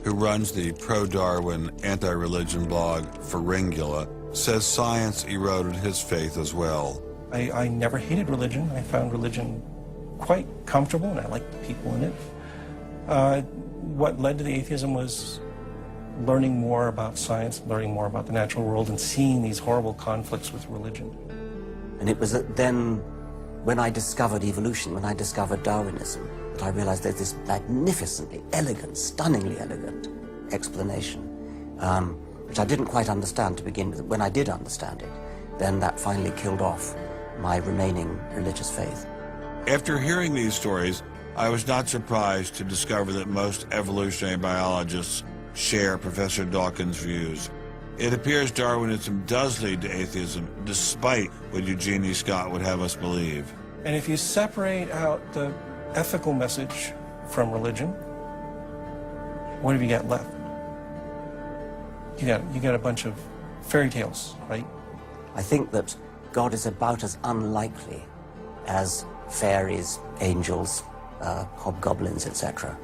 who runs the pro-Darwin, anti-religion blog Pharyngula, says science eroded his faith as well. I never hated religion. I found religion quite comfortable, and I liked the people in it. What led to the atheism was learning more about science, learning more about the natural world, and seeing these horrible conflicts with religion. And it was then, when I discovered evolution, when I discovered Darwinism, that I realized there's this magnificently elegant, stunningly elegant explanation, which I didn't quite understand to begin with. When I did understand it, then that finally killed off my remaining religious faith. After hearing these stories, I was not surprised to discover that most evolutionary biologists share Professor Dawkins' views. It appears Darwinism does lead to atheism, despite what Eugenie Scott would have us believe. And if you separate out the ethical message from religion, what have you got left? You got a bunch of fairy tales, right? I think that God is about as unlikely as fairies, angels, hobgoblins, etc.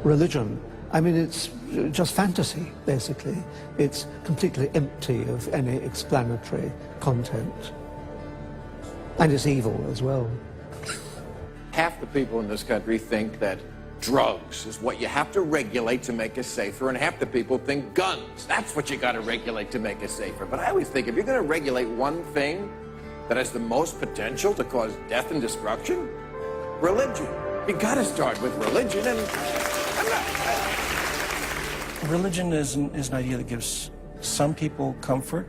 Religion, I mean, it's just fantasy, basically. It's completely empty of any explanatory content. And it's evil as well. Half the people in this country think that drugs is what you have to regulate to make us safer, and half the people think guns. That's what you got to regulate to make us safer. But I always think if you're going to regulate one thing that has the most potential to cause death and destruction, religion. You got to start with religion, and Religion is an idea that gives some people comfort,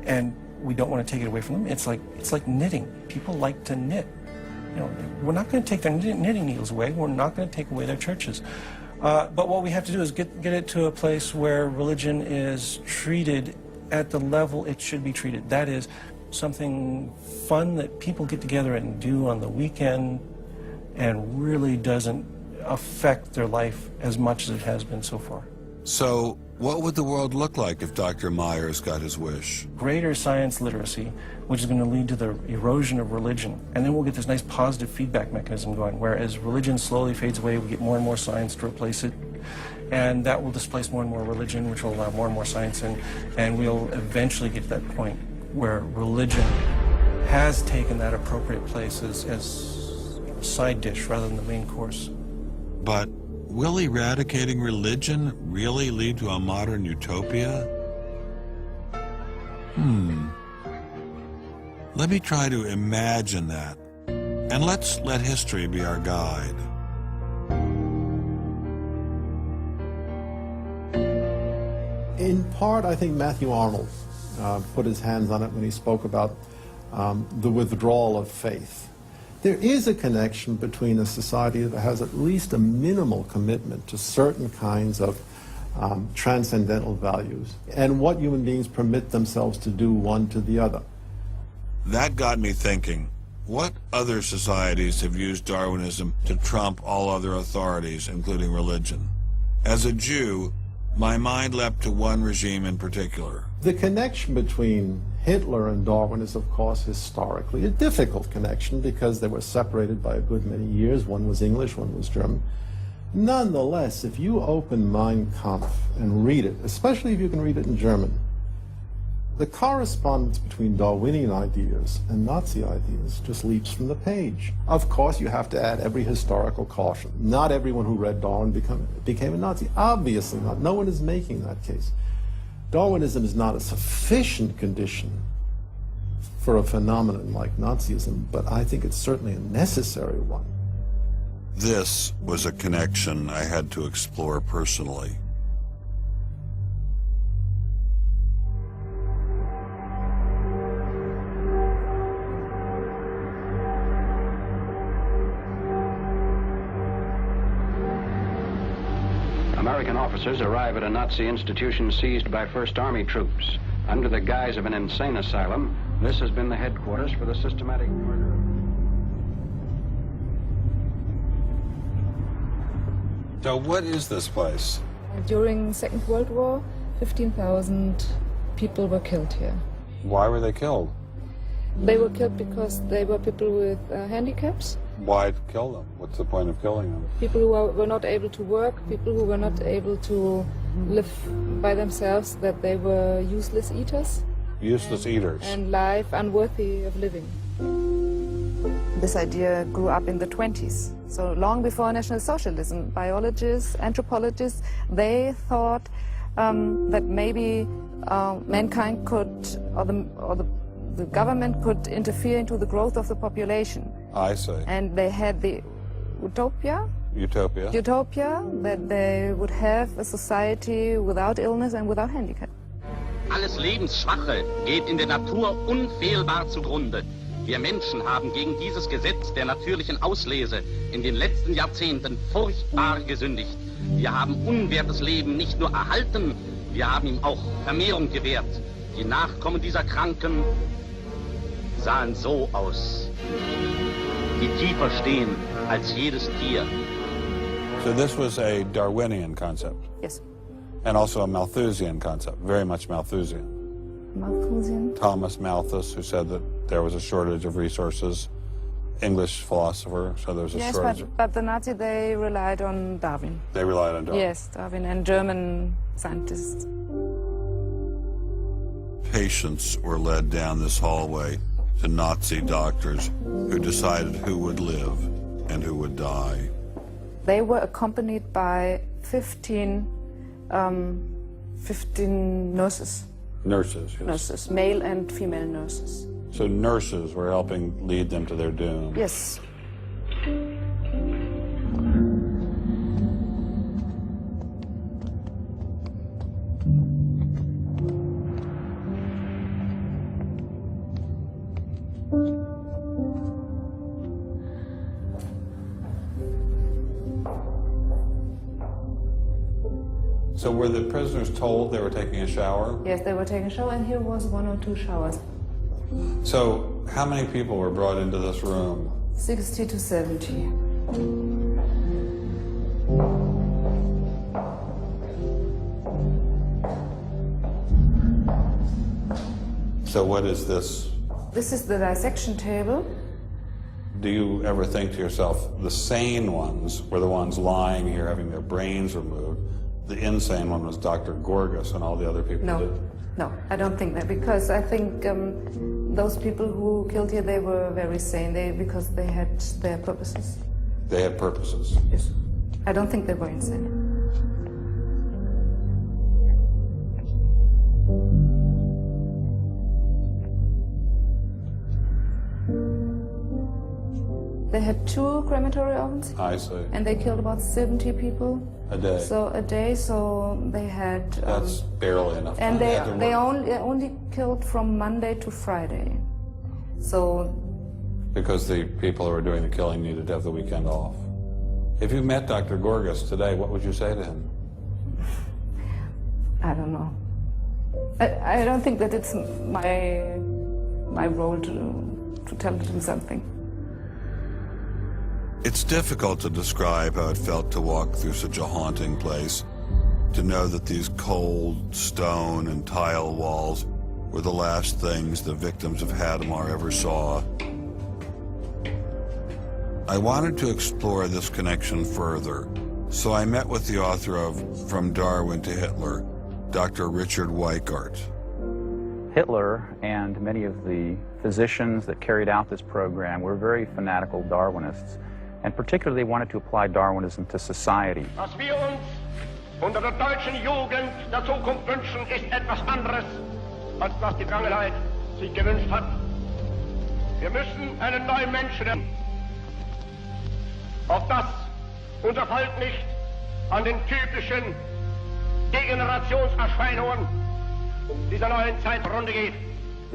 and we don't want to take it away from them. It's like knitting. People like to knit. You know, we're not going to take their knitting needles away. We're not going to take away their churches. But what we have to do is get it to a place where religion is treated at the level it should be treated. That is something fun that people get together and do on the weekend, and really doesn't affect their life as much as it has been so far. So, what would the world look like if Dr. Myers got his wish? Greater science literacy, which is going to lead to the erosion of religion. And then we'll get this nice positive feedback mechanism going, where as religion slowly fades away, we get more and more science to replace it. And that will displace more and more religion, which will allow more and more science in. And we'll eventually get to that point where religion has taken that appropriate place as a side dish rather than the main course. But will eradicating religion really lead to a modern utopia? Let me try to imagine that, and let's let history be our guide. In part, I think Matthew Arnold put his hands on it when he spoke about the withdrawal of faith. There is a connection between a society that has at least a minimal commitment to certain kinds of transcendental values and what human beings permit themselves to do one to the other. That got me thinking, what other societies have used Darwinism to trump all other authorities, including religion? As a Jew, my mind leapt to one regime in particular. The connection between Hitler and Darwin is, of course, historically a difficult connection because they were separated by a good many years. One was English, one was German. Nonetheless, if you open Mein Kampf and read it, especially if you can read it in German, the correspondence between Darwinian ideas and Nazi ideas just leaps from the page. Of course, you have to add every historical caution. Not everyone who read Darwin became a Nazi. Obviously not. No one is making that case. Darwinism is not a sufficient condition for a phenomenon like Nazism, but I think it's certainly a necessary one. This was a connection I had to explore personally. American officers arrive at a Nazi institution seized by First Army troops. Under the guise of an insane asylum, this has been the headquarters for the systematic murder. So what is this place? During the Second World War, 15,000 people were killed here. Why were they killed? They were killed because they were people with handicaps, Why kill them? What's the point of killing them? People who were not able to work, people who were not able to live by themselves, that they were useless eaters. Useless eaters. And life unworthy of living. This idea grew up in the 20s. So long before National Socialism, biologists, anthropologists, they thought that maybe mankind could, or the government could interfere into the growth of the population. I see. And they had the utopia that they would have a society without illness and without handicap. Alles Lebensschwache geht in der Natur unfehlbar zugrunde. Wir Menschen haben gegen dieses Gesetz der natürlichen Auslese in den letzten Jahrzehnten furchtbar gesündigt. Wir haben unwertes Leben nicht nur erhalten, wir haben ihm auch Vermehrung gewährt. Die Nachkommen dieser Kranken sahen so aus, die tiefer stehen als jedes Tier. So this was a Darwinian concept? Yes. And also a Malthusian concept, very much Malthusian. Malthusian? Thomas Malthus, who said that there was a shortage of resources, English philosopher, so there was a shortage. Yes, but the Nazis, they relied on Darwin. They relied on Darwin? Yes, Darwin and German scientists. Patients were led down this hallway to Nazi doctors who decided who would live and who would die. They were accompanied by 15 nurses. Nurses, yes. Nurses, male and female nurses. So nurses were helping lead them to their doom. Yes. So were the prisoners told they were taking a shower? Yes, they were taking a shower, and here was 1 or 2 showers. So how many people were brought into this room? 60 to 70. So what is this? This is the dissection table. Do you ever think to yourself, the sane ones were the ones lying here having their brains removed? The insane one was Dr. Gorgas and all the other people. No, I don't think that, because I think those people who killed here, they were very sane, because they had their purposes. They had purposes? Yes. I don't think they were insane. They had 2 crematory ovens. I see. And they killed about 70 people. A day. So a day, so they had... That's barely enough time. And they only killed from Monday to Friday. So... Because the people who were doing the killing needed to have the weekend off. If you met Dr. Gorgas today, what would you say to him? I don't know. I don't think that it's my role to tell him something. It's difficult to describe how it felt to walk through such a haunting place, to know that these cold stone and tile walls were the last things the victims of Hadamar ever saw. I wanted to explore this connection further, so I met with the author of From Darwin to Hitler, Dr. Richard Weikart. Hitler and many of the physicians that carried out this program were very fanatical Darwinists, and particularly they wanted to apply Darwinism to society. Was wir uns unter der deutschen Jugend der Zukunft wünschen, ist etwas anderes, als was die Vergangenheit sich gewünscht hat. Wir müssen einen neuen Menschen lernen. Auf das unser Volk nicht an den typischen Degenerationserscheinungen dieser neuen Zeit zugrunde geht.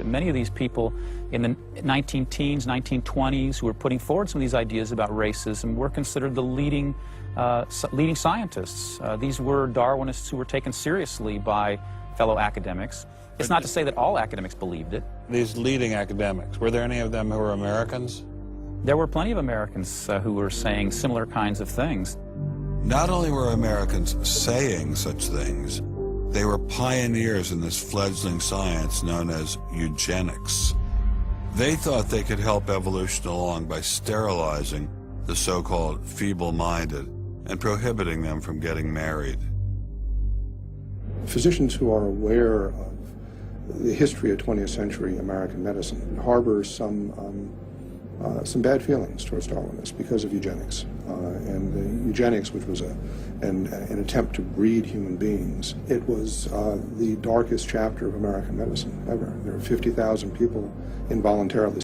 Many of these people in the 19-teens, 1920s, who were putting forward some of these ideas about racism were considered the leading scientists. These were Darwinists who were taken seriously by fellow academics. It's not to say that all academics believed it. These leading academics, were there any of them who were Americans? There were plenty of Americans who were saying similar kinds of things. Not only were Americans saying such things, they were pioneers in this fledgling science known as eugenics. They thought they could help evolution along by sterilizing the so-called feeble-minded, and prohibiting them from getting married. Physicians who are aware of the history of 20th century American medicine harbor some bad feelings towards Darwinists because of eugenics. And the eugenics, which was an attempt to breed human beings, it was the darkest chapter of American medicine ever. There were 50,000 people involuntarily